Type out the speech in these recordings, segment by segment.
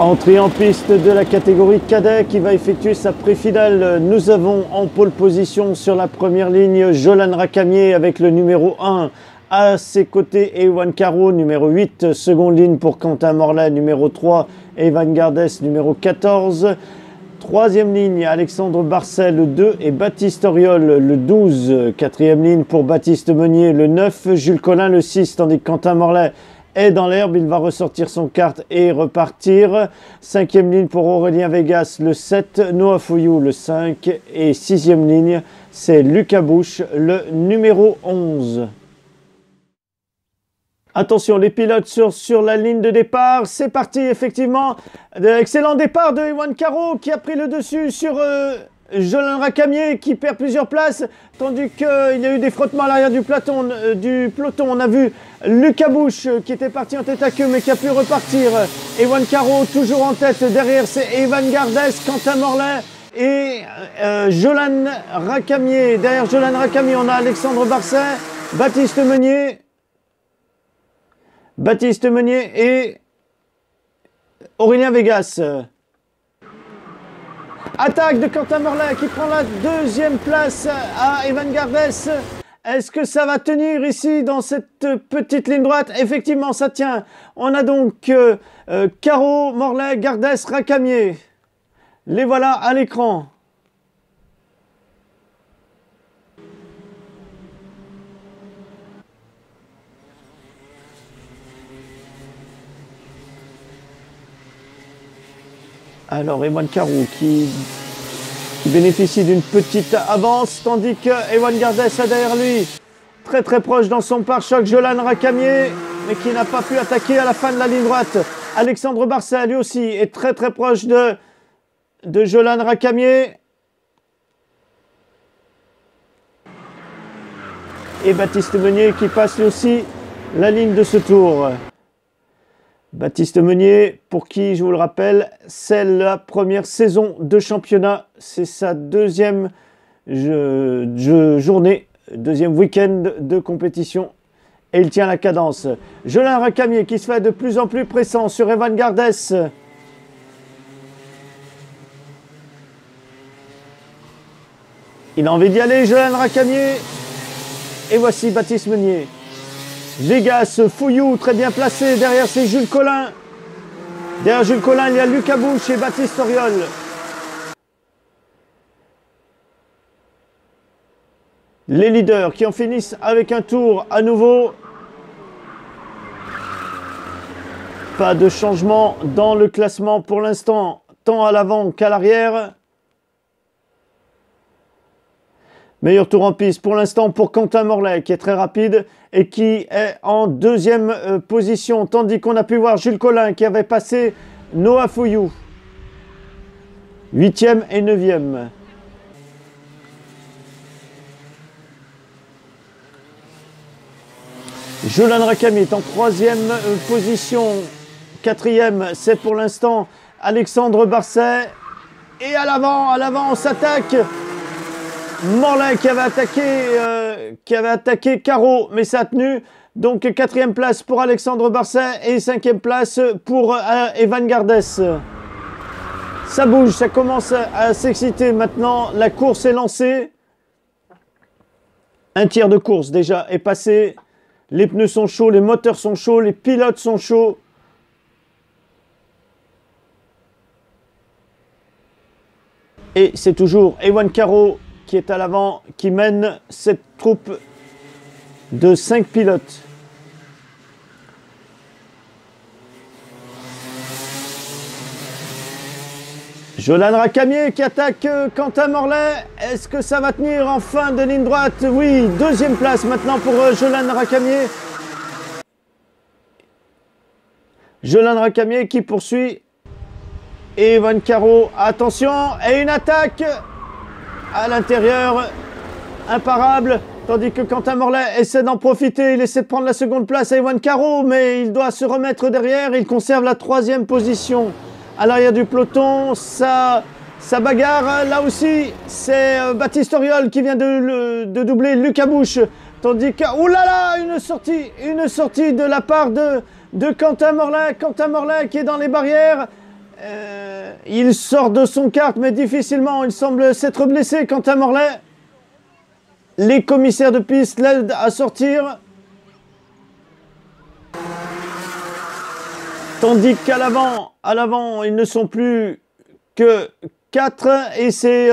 Entrée en piste de la catégorie cadet qui va effectuer sa pré-finale. Nous avons en pole position sur la première ligne Jolan Rakamier avec le numéro 1. À ses côtés, Ewan Caro, numéro 8. Seconde ligne pour Quentin Morlaix, numéro 3. Evan Gardès, numéro 14. Troisième ligne, Alexandre Barcet, le 2. Et Baptiste Auriol, le 12. Quatrième ligne pour Baptiste Meunier, le 9. Jules Collin, le 6. Tandis que Quentin Morlaix est dans l'herbe, il va ressortir son kart et repartir. Cinquième ligne pour Aurélien Vegas, le 7. Noah Fouyou, le 5. Et sixième ligne, c'est Lucas Bouche, le numéro 11. Attention, les pilotes sur la ligne de départ. C'est parti, effectivement. Excellent départ de Ewan Caro qui a pris le dessus sur Jolan Rakamier qui perd plusieurs places. Tandis qu'il y a eu des frottements à l'arrière du peloton. On a vu Lucas Bouche qui était parti en tête à queue mais qui a pu repartir. Ewan Caro toujours en tête. Derrière, c'est Evan Gardès, Quentin Morlaix et Jolan Rakamier. Derrière Jolan Rakamier, on a Alexandre Barcet, Baptiste Meunier et Aurélien Vegas. Attaque de Quentin Morlaix qui prend la deuxième place à Evan Gardès. Est-ce que ça va tenir ici dans cette petite ligne droite? Effectivement, ça tient. On a donc Caro, Morlaix, Gardès, Rakamier. Les voilà à l'écran. Alors, Ewan Caro qui bénéficie d'une petite avance, tandis que Ewan Gardès a derrière lui, très très proche dans son pare-choc, Jolan Rakamier, mais qui n'a pas pu attaquer à la fin de la ligne droite. Alexandre Barcet, lui aussi, est très très proche de Jolan Rakamier. Et Baptiste Meunier qui passe lui aussi la ligne de ce tour. Baptiste Meunier, pour qui, je vous le rappelle, c'est la première saison de championnat. C'est sa deuxième journée, deuxième week-end de compétition. Et il tient la cadence. Jolan Rakamier qui se fait de plus en plus pressant sur Evan Gardès. Il a envie d'y aller, Jolan Rakamier. Et voici Baptiste Meunier. Vegas, Fouyou, très bien placé. Derrière, c'est Jules Collin. Derrière Jules Collin, il y a Lucas Bouche et Baptiste Auriol. Les leaders qui en finissent avec un tour à nouveau. Pas de changement dans le classement pour l'instant, tant à l'avant qu'à l'arrière. Meilleur tour en piste pour l'instant pour Quentin Morlaix qui est très rapide et qui est en deuxième position. Tandis qu'on a pu voir Jules Collin qui avait passé Noah Fouyou. 8e et 9e. Jolan Rakamier est en troisième position. 4e, c'est pour l'instant Alexandre Barcet. Et à l'avant on s'attaque. Morlaix qui avait attaqué Caro, mais ça a tenu. Donc 4e place pour Alexandre Barcet et 5e place pour Evan Gardès. Ça bouge, ça commence à s'exciter maintenant. La course est lancée. Un tiers de course déjà est passé. Les pneus sont chauds, les moteurs sont chauds, les pilotes sont chauds. Et c'est toujours Ewan Caro qui est à l'avant, qui mène cette troupe de 5 pilotes. Jolan Rakamier qui attaque Quentin Morlaix. Est-ce que ça va tenir en fin de ligne droite? Oui, deuxième place maintenant pour Jolan Rakamier. Jolan Rakamier qui poursuit. Et Ewan Caro, attention, et une attaque à l'intérieur, imparable, tandis que Quentin Morlaix essaie d'en profiter, il essaie de prendre la seconde place à Ewan Caro, mais il doit se remettre derrière, il conserve la 3e position. À l'arrière du peloton, ça bagarre, là aussi, c'est Baptiste Auriol qui vient de doubler Lucas Bouche, tandis que, oulala, une sortie de la part de Quentin Morlaix qui est dans les barrières. Il sort de son kart, mais difficilement. Il semble s'être blessé. Quentin Morlaix. Les commissaires de piste l'aident à sortir. Tandis qu'à l'avant, ils ne sont plus que 4. Et c'est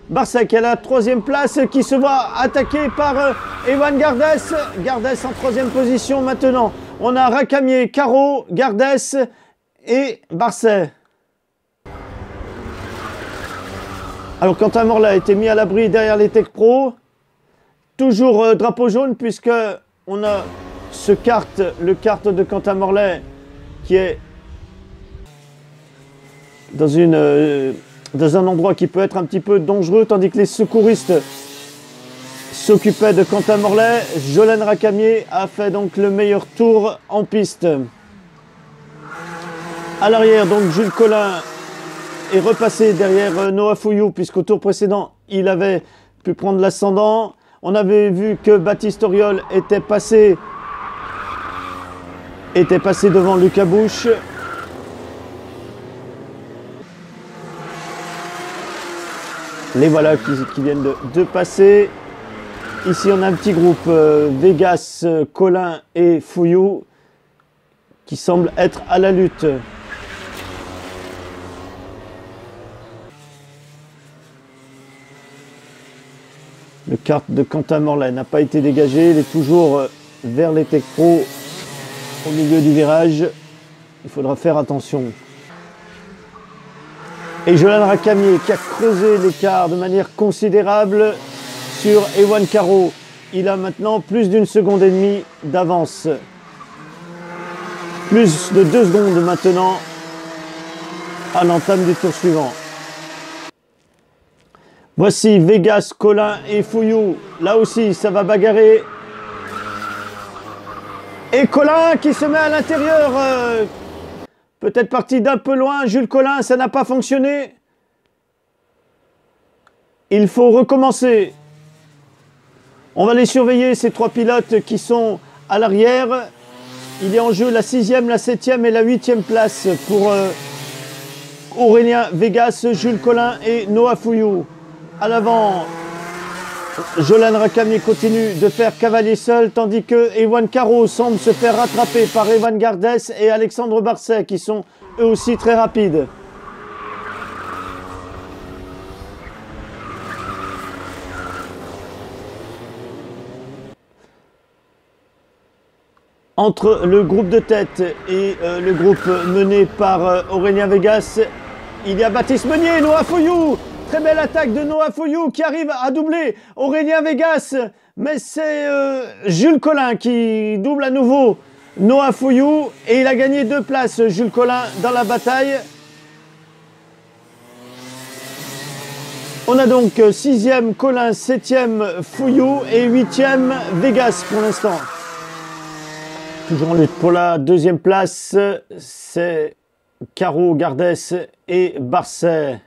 Barset qui est à la 3e place, qui se voit attaqué par Ewan Gardès. Gardès en 3e position maintenant. On a Racamier, Caro, Gardès et Barset. Alors Quentin Morlaix a été mis à l'abri derrière les Tech Pro. Toujours drapeau jaune puisque on a le kart de Quentin Morlaix qui est dans un endroit qui peut être un petit peu dangereux, tandis que les secouristes s'occupaient de Quentin Morlaix. Jolène Racamier a fait donc le meilleur tour en piste. À l'arrière, donc Jules Collin est repassé derrière Noah Fouillou, puisqu'au tour précédent, il avait pu prendre l'ascendant. On avait vu que Baptiste Auriol était passé devant Lucas Bouche. Les voilà qui viennent de passer. Ici, on a un petit groupe Vegas, Collin et Fouillou qui semblent être à la lutte. Le kart de Quentin Morlaix n'a pas été dégagé. Il est toujours vers les Tech Pro au milieu du virage. Il faudra faire attention. Et Jolène Racamier qui a creusé l'écart de manière considérable sur Ewan Caro. Il a maintenant plus d'1,5 seconde d'avance. Plus de 2 secondes maintenant à l'entame du tour suivant. Voici Vegas, Collin et Fouillou. Là aussi, ça va bagarrer. Et Collin qui se met à l'intérieur. Peut-être parti d'un peu loin. Jules Collin, ça n'a pas fonctionné. Il faut recommencer. On va les surveiller, ces 3 pilotes qui sont à l'arrière. Il est en jeu la 6e, la 7e et la 8e place pour Aurélien Vegas, Jules Collin et Noah Fouillou. À l'avant, Jolène Racamier continue de faire cavalier seul, tandis que Ewan Caro semble se faire rattraper par Evan Gardès et Alexandre Barset, qui sont eux aussi très rapides. Entre le groupe de tête et le groupe mené par Aurélien Vegas, il y a Baptiste Meunier et Noah Fouillou. Très belle attaque de Noah Fouillou qui arrive à doubler Aurélien Vegas. Mais c'est Jules Collin qui double à nouveau Noah Fouillou. Et il a gagné 2 places, Jules Collin, dans la bataille. On a donc 6e Collin, 7e Fouillou et 8e Vegas pour l'instant. Toujours en lutte pour la 2e place, c'est Caro, Gardès et Barset.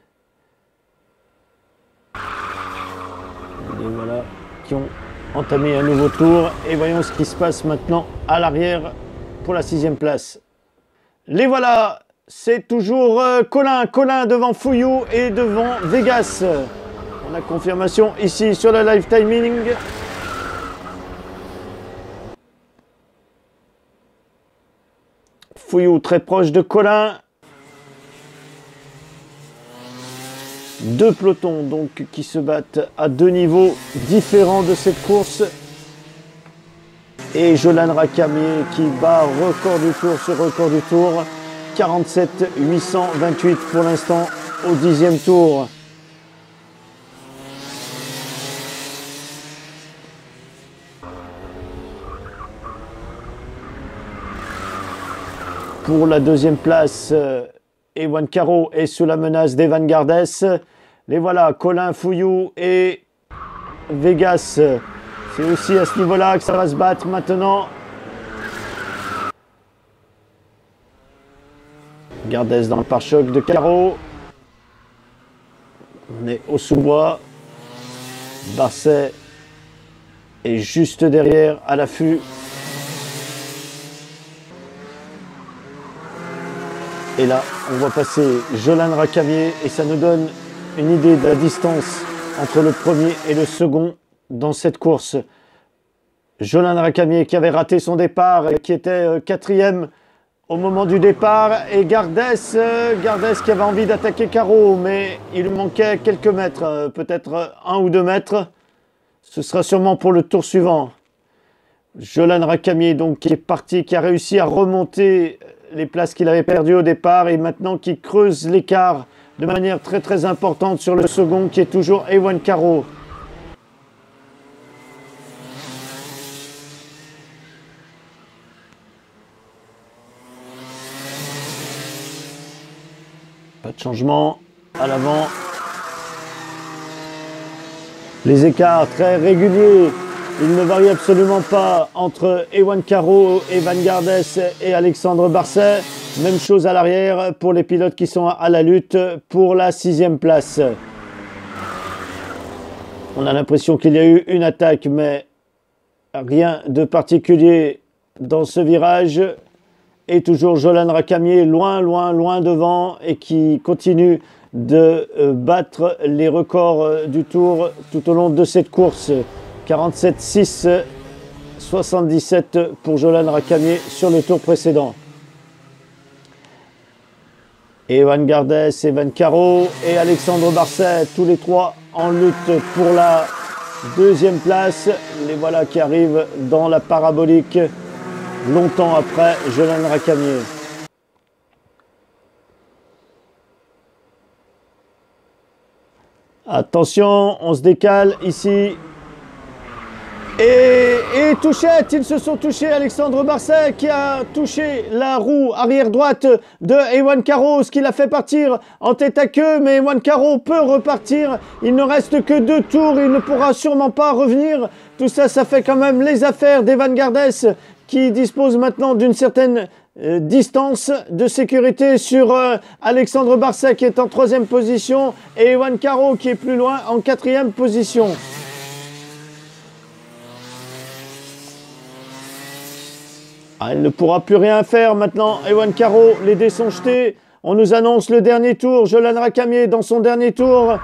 Et voilà, qui ont entamé un nouveau tour. Et voyons ce qui se passe maintenant à l'arrière pour la 6e place. Les voilà, c'est toujours Collin devant Fouillou et devant Vegas. On a confirmation ici sur la live timing. Fouillou très proche de Collin. 2 pelotons donc qui se battent à 2 niveaux différents de cette course. Et Jolène Racamier qui bat record du tour sur record du tour. 47 828 pour l'instant au 10e tour. Pour la 2e place, Ewan Caro est sous la menace d'Evan Gardès. Les voilà, Collin, Fouillou et Vegas. C'est aussi à ce niveau-là que ça va se battre maintenant. Gardès dans le pare-choc de Caro. On est au sous-bois. Barset est juste derrière, à l'affût. Et là, On voit passer Jolan Rakamier et ça nous donne une idée de la distance entre le premier et le second dans cette course. Jolan Rakamier qui avait raté son départ et qui était quatrième au moment du départ. Et Gardes qui avait envie d'attaquer Caro, mais il lui manquait quelques mètres, peut-être 1 ou 2 mètres. Ce sera sûrement pour le tour suivant. Jolan Rakamier donc qui est parti, qui a réussi à remonter les places qu'il avait perdues au départ et maintenant qui creuse l'écart de manière très très importante sur le second qui est toujours Ewan Caro. Pas de changement à l'avant. Les écarts très réguliers. Il ne varie absolument pas entre Ewan Caro, Evan Gardes et Alexandre Barset. Même chose à l'arrière pour les pilotes qui sont à la lutte pour la 6e place. On a l'impression qu'il y a eu une attaque, mais rien de particulier dans ce virage. Et toujours Jolan Rakamier loin devant et qui continue de battre les records du Tour tout au long de cette course. 47,6, 77 pour Jolan Rakamier sur le tour précédent. Evan Gardes, Evan Caro et Alexandre Barset, tous les trois en lutte pour la 2e place. Les voilà qui arrivent dans la parabolique longtemps après Jolan Rakamier. Attention, on se décale ici. Et touchette, ils se sont touchés. Alexandre Barset qui a touché la roue arrière droite de Ewan Caro, ce qui l'a fait partir en tête à queue. Mais Ewan Caro peut repartir. Il ne reste que 2 tours. Il ne pourra sûrement pas revenir. Tout ça, ça fait quand même les affaires d'Evan Gardes qui dispose maintenant d'une certaine distance de sécurité sur Alexandre Barset qui est en 3e position et Ewan Caro qui est plus loin en 4e position. Il ne pourra plus rien faire maintenant. Ewan Caro, les dés sont jetés. On nous annonce le dernier tour. Jolan Rakamier dans son dernier tour.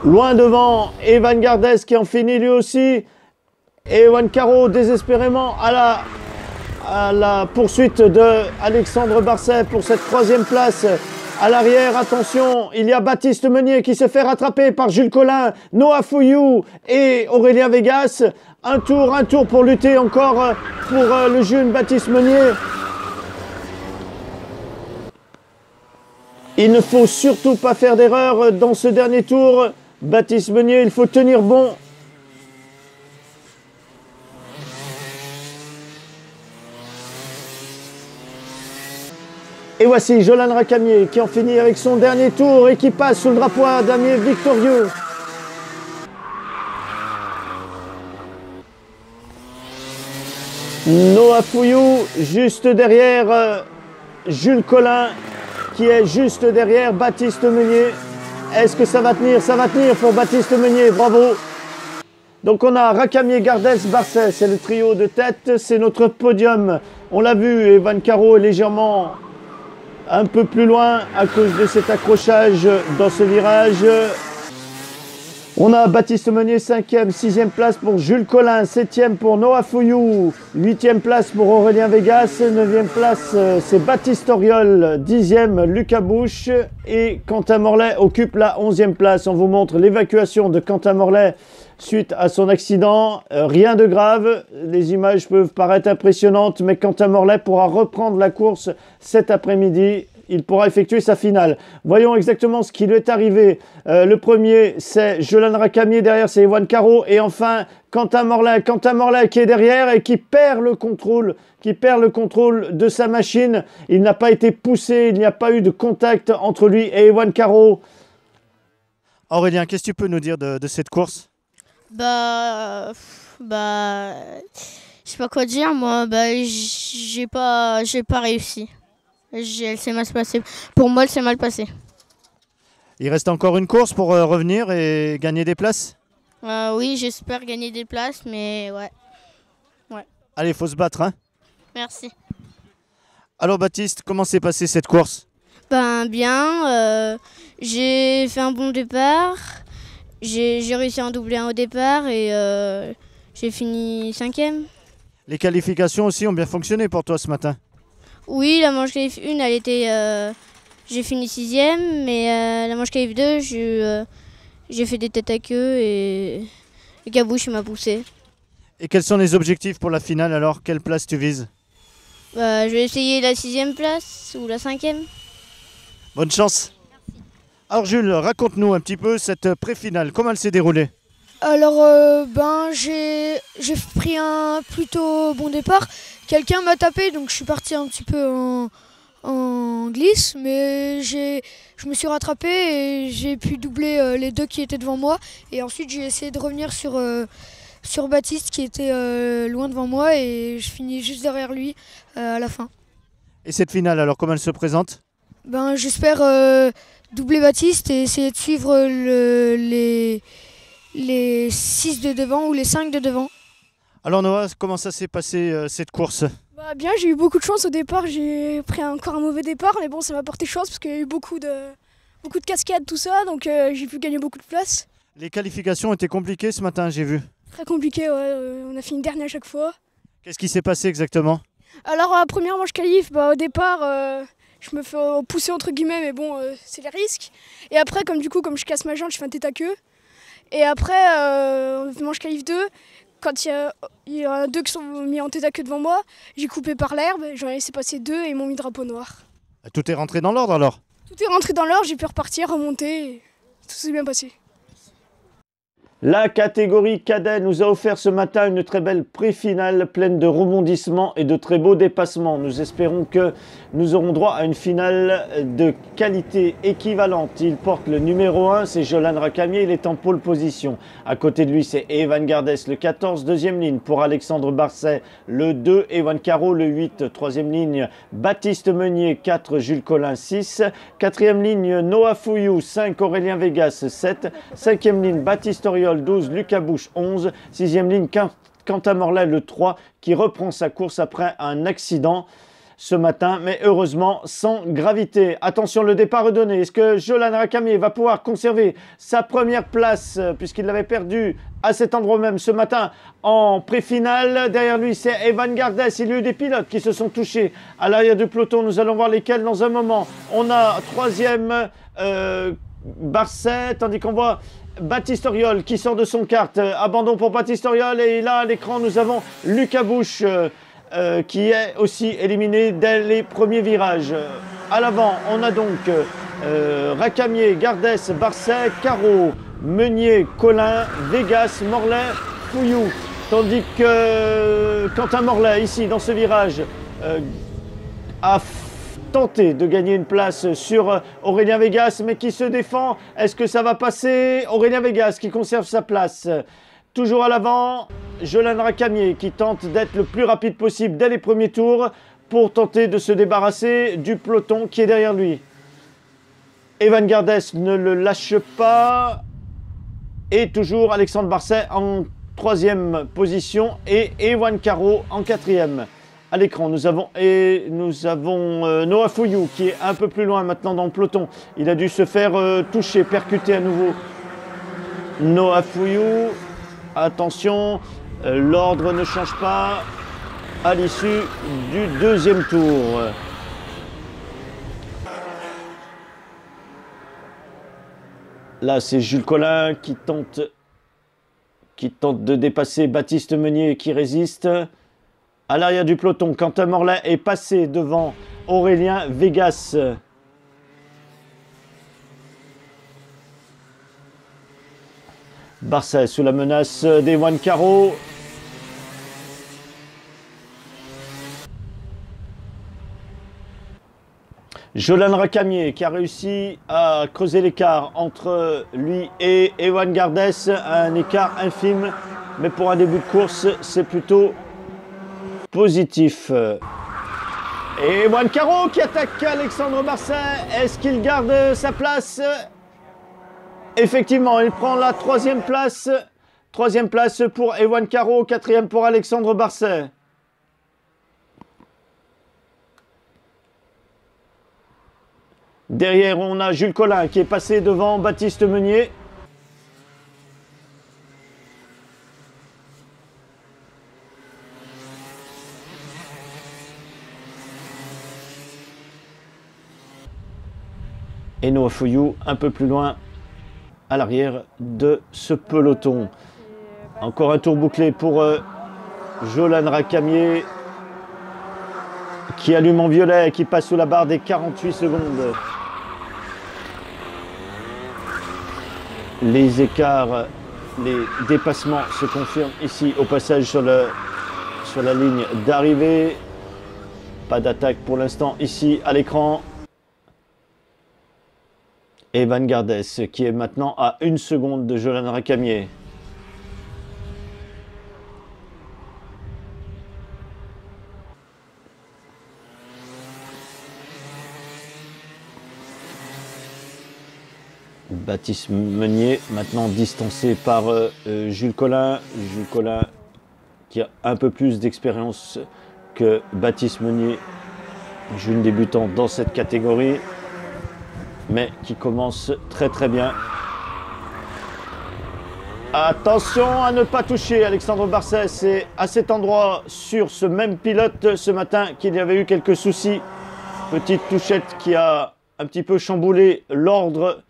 Loin devant, Evan Gardes qui en finit lui aussi. Et Ewan Caro désespérément à la poursuite de Alexandre Barset pour cette 3e place. À l'arrière, attention, il y a Baptiste Meunier qui se fait rattraper par Jules Collin, Noah Fouillou et Aurélien Vegas. Un tour pour lutter encore pour le jeune Baptiste Meunier. Il ne faut surtout pas faire d'erreur dans ce dernier tour. Baptiste Meunier, il faut tenir bon. Et voici Jolan Rakamier qui en finit avec son dernier tour et qui passe sous le drapeau damier victorieux. Noah Fouillou juste derrière Jules Collin qui est juste derrière Baptiste Meunier. Est-ce que ça va tenir? Ça va tenir pour Baptiste Meunier, bravo. Donc on a Rakamier, Gardes, Barset, c'est le trio de tête, c'est notre podium. On l'a vu, Ewan Caro est légèrement un peu plus loin à cause de cet accrochage dans ce virage. On a Baptiste Meunier 5e, 6e place pour Jules Collin, 7e pour Noah Fouillou, 8e place pour Aurélien Vegas, 9e place c'est Baptiste Auriol, 10e Lucas Bouche et Quentin Morlet occupe la 11e place. On vous montre l'évacuation de Quentin Morlet suite à son accident. Rien de grave, les images peuvent paraître impressionnantes, mais Quentin Morlet pourra reprendre la course cet après-midi. Il pourra effectuer sa finale. Voyons exactement ce qui lui est arrivé. Le premier, c'est Jolan Rakamier. Derrière, c'est Ewan Caro. Et enfin, Quentin Morlet. Quentin Morlet qui est derrière et qui perd le contrôle. De sa machine. Il n'a pas été poussé. Il n'y a pas eu de contact entre lui et Ewan Caro. Aurélien, qu'est-ce que tu peux nous dire de cette course? Je sais pas quoi dire. Moi, j'ai pas réussi. Elle s'est mal passée. Pour moi, elle s'est mal passée. Il reste encore une course pour revenir et gagner des places? Oui, j'espère gagner des places, mais ouais. Allez, il faut se battre, hein? Merci. Alors Baptiste, comment s'est passée cette course? Ben bien, j'ai fait un bon départ, j'ai réussi à en doubler un au départ et j'ai fini 5e. Les qualifications aussi ont bien fonctionné pour toi ce matin. Oui, la manche qualif 1, elle était, j'ai fini 6e, mais la manche qualif 2, j'ai fait des têtes à queue et Gabouche m'a poussé. Et quels sont les objectifs pour la finale alors? Quelle place tu vises? Bah, je vais essayer la 6e place ou la 5e. Bonne chance. Alors Jules, raconte-nous un petit peu cette pré-finale, comment elle s'est déroulée? Alors, j'ai pris un plutôt bon départ. Quelqu'un m'a tapé, donc je suis parti un petit peu en glisse, mais je me suis rattrapé et j'ai pu doubler les deux qui étaient devant moi. Et ensuite, j'ai essayé de revenir sur Baptiste qui était loin devant moi et je finis juste derrière lui à la fin. Et cette finale alors, comment elle se présente? Ben, j'espère doubler Baptiste et essayer de suivre les 6 de devant ou les 5 de devant. Alors Noah, comment ça s'est passé cette course? Bah bien, j'ai eu beaucoup de chance au départ, j'ai pris encore un mauvais départ, mais bon, ça m'a porté chance parce qu'il y a eu beaucoup de cascades, tout ça, donc j'ai pu gagner beaucoup de place. Les qualifications étaient compliquées ce matin, j'ai vu. Très compliqué, ouais, on a fini dernier à chaque fois. Qu'est-ce qui s'est passé exactement? Alors, la première manche qualif, bah, au départ, je me fais pousser entre guillemets, mais bon, c'est les risques. Et après, comme je casse ma jambe, je fais un tête à queue. Et après, manche qualif 2, quand il y a deux qui sont mis en tête à queue devant moi, j'ai coupé par l'herbe, j'en ai laissé passer deux et ils m'ont mis drapeau noir. Tout est rentré dans l'ordre alors? Tout est rentré dans l'ordre, j'ai pu repartir, remonter, et tout s'est bien passé. La catégorie cadet nous a offert ce matin une très belle pré-finale pleine de rebondissements et de très beaux dépassements. Nous espérons que nous aurons droit à une finale de qualité équivalente. Il porte le numéro 1, c'est Jolan Rakamier, il est en pole position. À côté de lui, c'est Evan Gardes, le 14, deuxième ligne pour Alexandre Barcet, le 2, Evan Caro, le 8, troisième ligne, Baptiste Meunier, 4, Jules Collin, 6, quatrième ligne, Noah Fouillou, 5, Aurélien Vegas, 7, cinquième ligne, Baptiste Oriol, 12, Lucas Bouche 11, sixième ligne Quentin Morlaix le 3 qui reprend sa course après un accident ce matin, mais heureusement sans gravité. Attention, le départ est donné. Est-ce que Jolan Rakamier va pouvoir conserver sa première place puisqu'il l'avait perdue à cet endroit même ce matin en pré-finale? Derrière lui, c'est Evan Gardes. Il y a eu des pilotes qui se sont touchés à l'arrière du peloton. Nous allons voir lesquels dans un moment. On a troisième Barcet, tandis qu'on voit Baptiste Oriol qui sort de son kart, abandon pour Baptiste Oriol, et là à l'écran nous avons Lucas Bouche qui est aussi éliminé dès les premiers virages. À l'avant on a donc Rakamier, Gardes, Barcet, Caro, Meunier, Collin, Vegas, Morlaix, Fouillou, tandis que Quentin Morlaix ici dans ce virage a tenter de gagner une place sur Aurélien Vegas, mais qui se défend. Est-ce que ça va passer? Aurélien Vegas qui conserve sa place. Toujours à l'avant, Jolan Rakamier qui tente d'être le plus rapide possible dès les premiers tours pour tenter de se débarrasser du peloton qui est derrière lui. Evan Gardes ne le lâche pas. Et toujours Alexandre Barcet en troisième position et Ewan Caro en quatrième. À l'écran, nous avons Noah Fouillou qui est un peu plus loin maintenant dans le peloton. Il a dû se faire toucher, percuter à nouveau. Noah Fouillou, attention, l'ordre ne change pas à l'issue du deuxième tour. Là, c'est Jules Collin qui tente de dépasser Baptiste Meunier qui résiste. À l'arrière du peloton, Quentin Morlaix est passé devant Aurélien Vegas. Barcet sous la menace d'Ewan Caro. Jolan Rakamier qui a réussi à creuser l'écart entre lui et Ewan Gardes. Un écart infime, mais pour un début de course, c'est plutôt positif. Et Ewan Caro qui attaque Alexandre Barcet. Est-ce qu'il garde sa place? Effectivement, il prend la troisième place. Troisième place pour Ewan Caro, quatrième pour Alexandre Barcet. Derrière, on a Jules Collin qui est passé devant Baptiste Meunier. Et Noah Foyou un peu plus loin à l'arrière de ce peloton. Encore un tour bouclé pour Jolan Rakamier qui allume en violet, qui passe sous la barre des 48 secondes. Les écarts, les dépassements se confirment ici au passage sur la ligne d'arrivée. Pas d'attaque pour l'instant ici à l'écran. Evan Gardes qui est maintenant à 1 seconde de Jolan Rakamier. Baptiste Meunier maintenant distancé par Jules Collin. Jules Collin qui a un peu plus d'expérience que Baptiste Meunier, jeune débutant dans cette catégorie, mais qui commence très très bien. Attention à ne pas toucher Alexandre Barset, c'est à cet endroit sur ce même pilote ce matin qu'il y avait eu quelques soucis. Petite touchette qui a un petit peu chamboulé l'ordre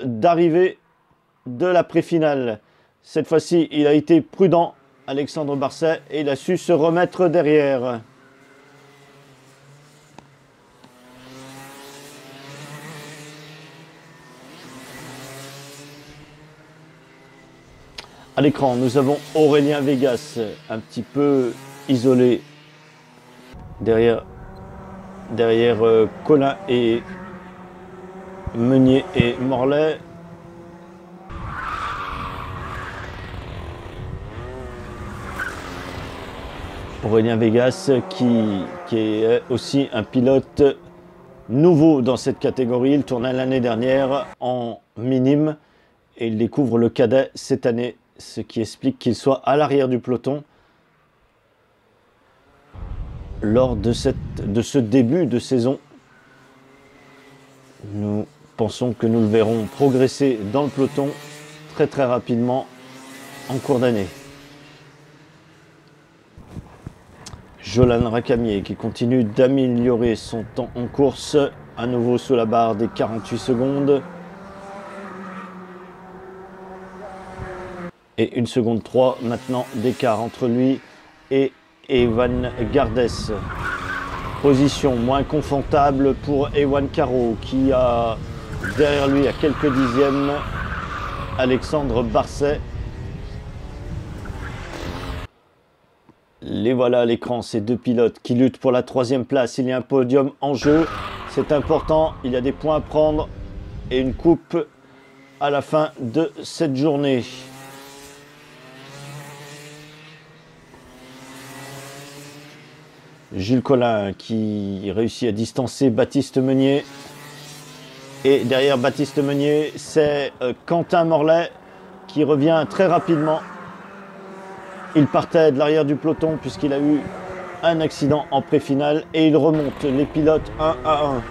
d'arrivée de la pré-finale. Cette fois-ci, il a été prudent, Alexandre Barset, et il a su se remettre derrière. À l'écran, nous avons Aurélien Vegas, un petit peu isolé derrière Collin et Meunier et Morlaix. Aurélien Vegas qui est aussi un pilote nouveau dans cette catégorie. Il tournait l'année dernière en minime et il découvre le cadet cette année, ce qui explique qu'il soit à l'arrière du peloton lors de ce début de saison. Nous pensons que nous le verrons progresser dans le peloton très très rapidement en cours d'année. Jolan Rakamier qui continue d'améliorer son temps en course, à nouveau sous la barre des 48 secondes. Et 1 seconde 3 maintenant d'écart entre lui et Evan Gardes. Position moins confortable pour Ewan Caro qui a derrière lui à quelques dixièmes Alexandre Barset. Les voilà à l'écran, ces deux pilotes qui luttent pour la 3e place. Il y a un podium en jeu, c'est important, il y a des points à prendre et une coupe à la fin de cette journée. Jules Collin qui réussit à distancer Baptiste Meunier. Et derrière Baptiste Meunier, c'est Quentin Morlaix qui revient très rapidement. Il partait de l'arrière du peloton puisqu'il a eu un accident en pré-finale et il remonte les pilotes 1 à 1.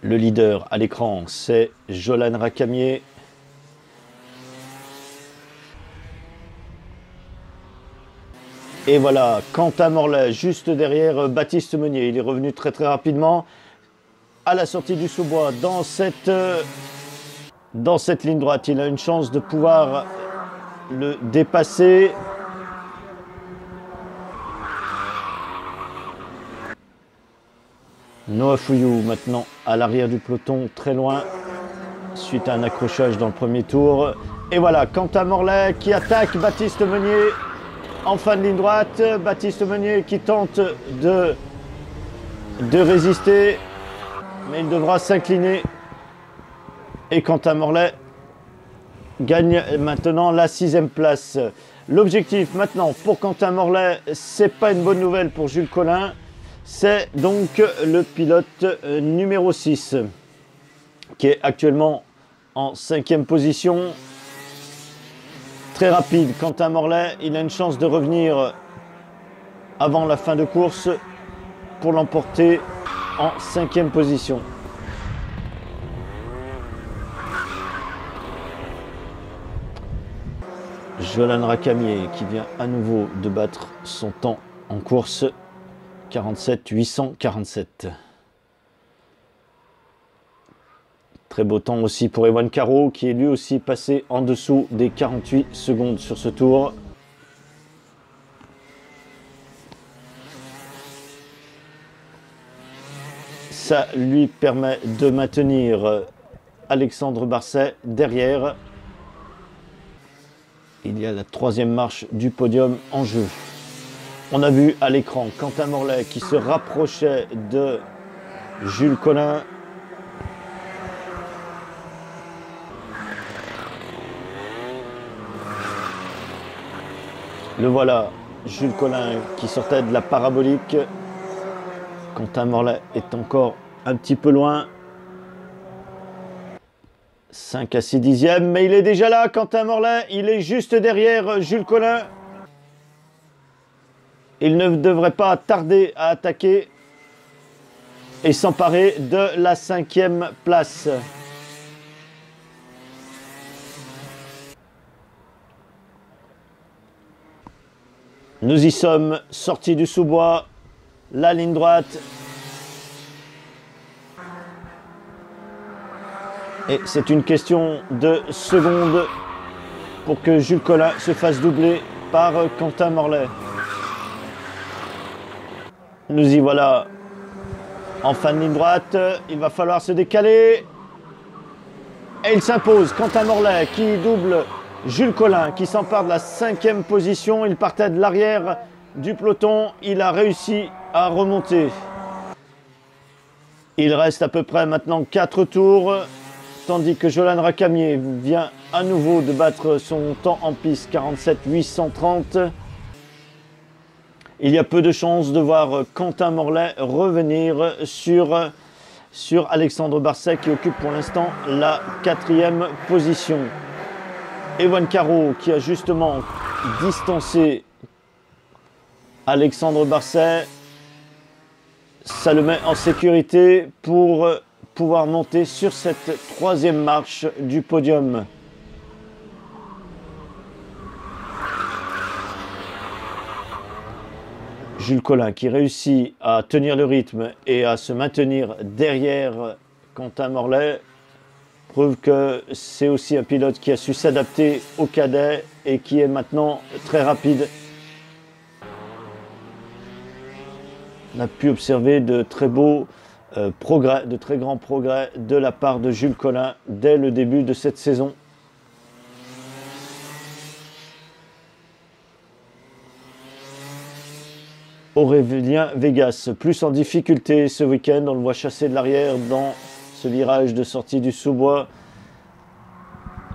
Le leader à l'écran, c'est Jolan Rakamier. Et voilà, Quentin Morlaix juste derrière Baptiste Meunier. Il est revenu très très rapidement à la sortie du sous-bois dans cette ligne droite. Il a une chance de pouvoir le dépasser. Noah Foyou maintenant à l'arrière du peloton, très loin, suite à un accrochage dans le premier tour. Et voilà, Quentin Morlaix qui attaque Baptiste Meunier en fin de ligne droite. Baptiste Meunier qui tente de résister, mais il devra s'incliner. Et Quentin Morlaix gagne maintenant la 6e place. L'objectif maintenant pour Quentin Morlaix, c'est pas une bonne nouvelle pour Jules Collin. C'est donc le pilote numéro 6 qui est actuellement en 5e position. Très rapide, Quentin Morlaix, il a une chance de revenir avant la fin de course pour l'emporter en 5e position. Jolan Racamier qui vient à nouveau de battre son temps en course, 47 847. Très beau temps aussi pour Ewan Caro qui est lui aussi passé en dessous des 48 secondes sur ce tour. Ça lui permet de maintenir Alexandre Barset derrière. Il y a la 3e marche du podium en jeu. On a vu à l'écran Quentin Morlaix qui se rapprochait de Jules Collin. Le voilà, Jules Collin qui sortait de la parabolique. Quentin Morlaix est encore un petit peu loin. 5 à 6 dixièmes, mais il est déjà là, Quentin Morlaix. Il est juste derrière Jules Collin. Il ne devrait pas tarder à attaquer et s'emparer de la 5e place. Nous y sommes, sortis du sous-bois, la ligne droite. Et c'est une question de secondes pour que Jules Collin se fasse doubler par Quentin Morlaix. Nous y voilà en fin de ligne droite. Il va falloir se décaler. Et il s'impose. Quentin Morlaix qui double Jules Collin qui s'empare de la 5e position. Il partait de l'arrière du peloton. Il a réussi à remonter. Il reste à peu près maintenant 4 tours. Tandis que Jolan Racamier vient à nouveau de battre son temps en piste, 47 830. Il y a peu de chances de voir Quentin Morlaix revenir sur Alexandre Barset qui occupe pour l'instant la 4e position. Ewan Caro qui a justement distancé Alexandre Barset. Ça le met en sécurité pour pouvoir monter sur cette 3e marche du podium. Jules Collin qui réussit à tenir le rythme et à se maintenir derrière Quentin Morlaix. Preuve que c'est aussi un pilote qui a su s'adapter au cadet et qui est maintenant très rapide. On a pu observer de très beaux progrès, de très grands progrès de la part de Jules Collin dès le début de cette saison. Aurélien Vegas, plus en difficulté ce week-end, on le voit chasser de l'arrière dans ce virage de sortie du sous-bois.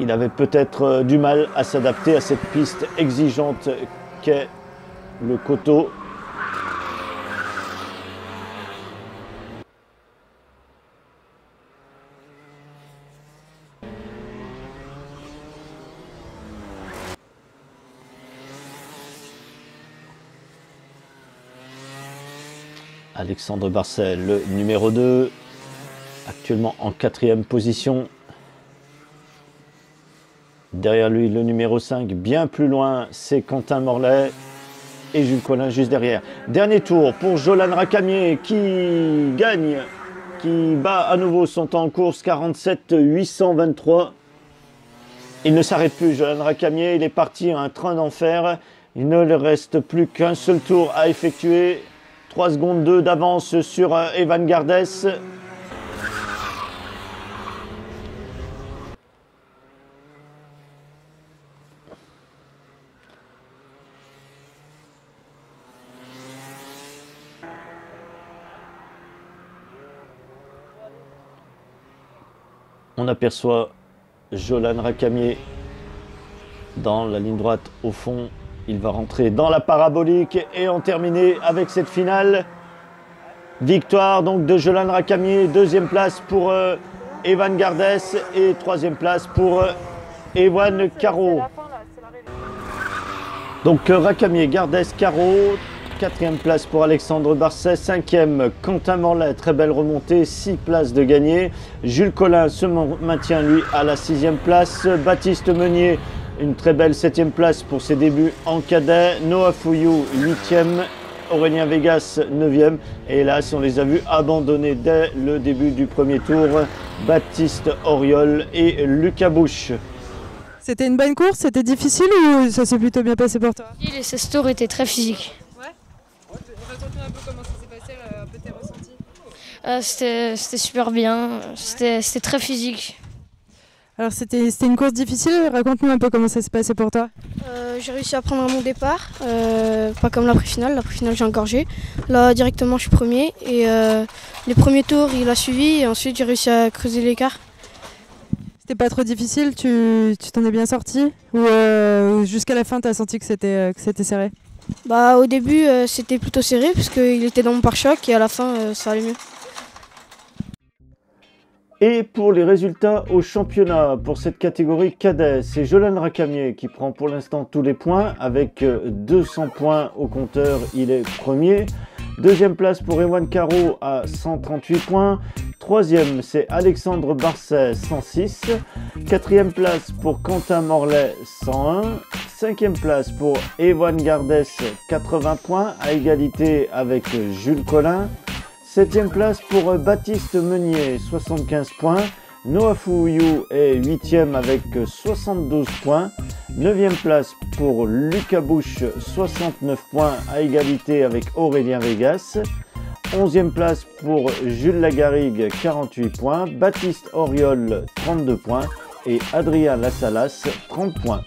Il avait peut-être du mal à s'adapter à cette piste exigeante qu'est le Coteau. Alexandre Barset, le numéro 2, actuellement en 4e position. Derrière lui, le numéro 5, bien plus loin, c'est Quentin Morlaix et Jules Collin juste derrière. Dernier tour pour Jolan Racamier qui gagne, qui bat à nouveau son temps en course, 47 823. Il ne s'arrête plus, Jolan Racamier, il est parti à un train d'enfer. Il ne lui reste plus qu'un seul tour à effectuer. 3 secondes 2 d'avance sur Evan Gardès. On aperçoit Jolan Racamier dans la ligne droite au fond Il va rentrer dans la parabolique et en terminer avec cette finale. Victoire donc de Jolan Rakamié, deuxième place pour Evan Gardès et troisième place pour Ewan Caro. Donc Rakamié, Gardès, Caro, quatrième place pour Alexandre Barset, cinquième Quentin Morlet, très belle remontée, 6 places de gagné. Jules Collin se maintient lui à la 6e place, Baptiste Meunier, une très belle 7e place pour ses débuts en cadet, Noah Fouyou 8e, Aurélien Vegas 9e, et hélas on les a vus abandonner dès le début du premier tour, Baptiste Auriol et Lucas Bouche. C'était une bonne course, c'était difficile ou ça s'est plutôt bien passé pour toi? Les 16 tours étaient très physiques. Ouais. Raconte-nous un peu comment ça s'est passé, un peu tes ressentis. C'était super bien, c'était très physique. Alors c'était une course difficile, raconte-nous un peu comment ça s'est passé pour toi. J'ai réussi à prendre mon départ, pas comme la pré-finale j'ai engorgé. Là directement je suis premier et les premiers tours il a suivi et ensuite j'ai réussi à creuser l'écart. C'était pas trop difficile, tu t'en es bien sorti ou jusqu'à la fin tu as senti que c'était serré? Bah, au début c'était plutôt serré parce qu'il était dans mon pare-choc et à la fin ça allait mieux. Et pour les résultats au championnat, pour cette catégorie cadet, c'est Jolan Rakamié qui prend pour l'instant tous les points avec 200 points au compteur, il est premier. Deuxième place pour Ewan Caro à 138 points. Troisième, c'est Alexandre Barset, 106. Quatrième place pour Quentin Morlet, 101. Cinquième place pour Ewan Gardès, 80 points, à égalité avec Jules Collin. Septième place pour Baptiste Meunier, 75 points. Noah Fouyou est 8e avec 72 points. 9e place pour Lucas Bouche, 69 points, à égalité avec Aurélien Vegas. 11e place pour Jules Lagarrigue, 48 points. Baptiste Auriol, 32 points. Et Adrien Lassalas, 30 points.